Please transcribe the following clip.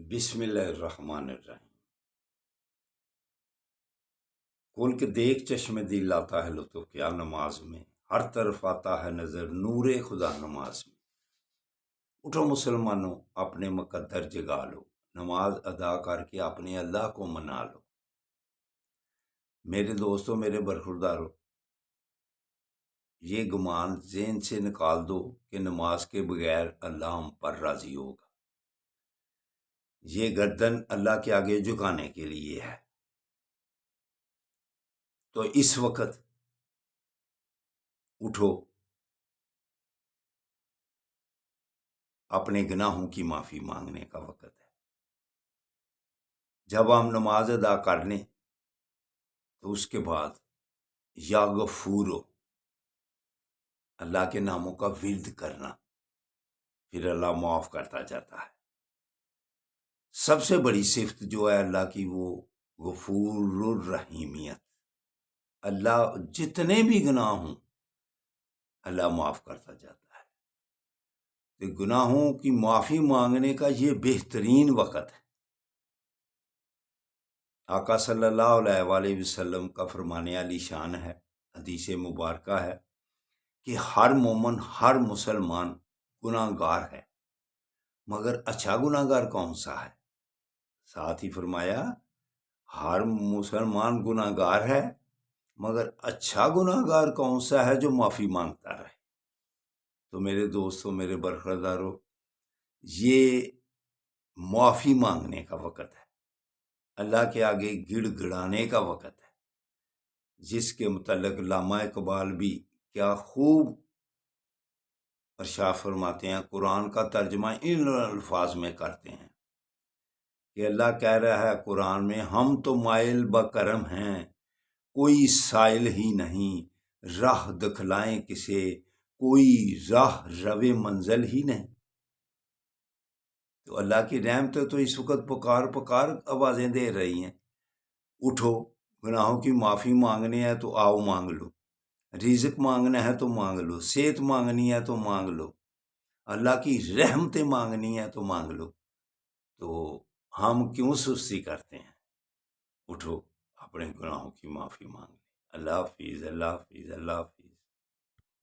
بسم اللہ الرحمن الرحیم۔ کھول کے دیکھ چشم دل آتا ہے لطف کیا نماز میں، ہر طرف آتا ہے نظر نور خدا نماز میں۔ اٹھو مسلمانوں اپنے مقدر جگا لو، نماز ادا کر کے اپنے اللہ کو منا لو۔ میرے دوستوں، میرے برخورداروں، یہ گمان ذہن سے نکال دو کہ نماز کے بغیر اللہ ہم پر راضی ہوگا۔ یہ گردن اللہ کے آگے جھکانے کے لیے ہے۔ تو اس وقت اٹھو، اپنے گناہوں کی معافی مانگنے کا وقت ہے۔ جب ہم نماز ادا کر لیں تو اس کے بعد یا غفورو، اللہ کے ناموں کا ورد کرنا، پھر اللہ معاف کرتا جاتا ہے۔ سب سے بڑی صفت جو ہے اللہ کی، وہ غفور الرحیمیت۔ اللہ جتنے بھی گناہ ہوں اللہ معاف کرتا جاتا ہے۔ تو گناہوں کی معافی مانگنے کا یہ بہترین وقت ہے۔ آقا صلی اللہ علیہ وآلہ وسلم کا فرمان علی شان ہے، حدیث مبارکہ ہے کہ ہر مومن، ہر مسلمان گناہ گار ہے، مگر اچھا گناہ گار کون سا ہے؟ ساتھ ہی فرمایا ہر مسلمان گناہ گار ہے، مگر اچھا گناہ گار کون سا ہے جو معافی مانگتا رہے۔ تو میرے دوستوں، میرے برخورداروں، یہ معافی مانگنے کا وقت ہے، اللہ کے آگے گڑ گڑانے کا وقت ہے، جس کے متعلق علامہ اقبال بھی کیا خوب ارشاد فرماتے ہیں، قرآن کا ترجمہ ان الفاظ میں کرتے ہیں کہ اللہ کہہ رہا ہے قرآن میں، ہم تو مائل بکرم ہیں، کوئی سائل ہی نہیں، راہ دکھلائیں کسے، کوئی راہ روے منزل ہی نہیں۔ تو اللہ کی رحمت تو اس وقت پکار پکار آوازیں دے رہی ہیں، اٹھو، گناہوں کی معافی مانگنی ہے تو آؤ مانگ لو، رزق مانگنا ہے تو مانگ لو، صحت مانگنی ہے تو مانگ لو، اللہ کی رحمتیں مانگنی ہے تو مانگ لو۔ تو ہم کیوں سستی کرتے ہیں؟ اٹھو، اپنے گناہوں کی معافی مانگ لیں۔ اللہ حافظ، اللہ حافظ، اللہ حافظ۔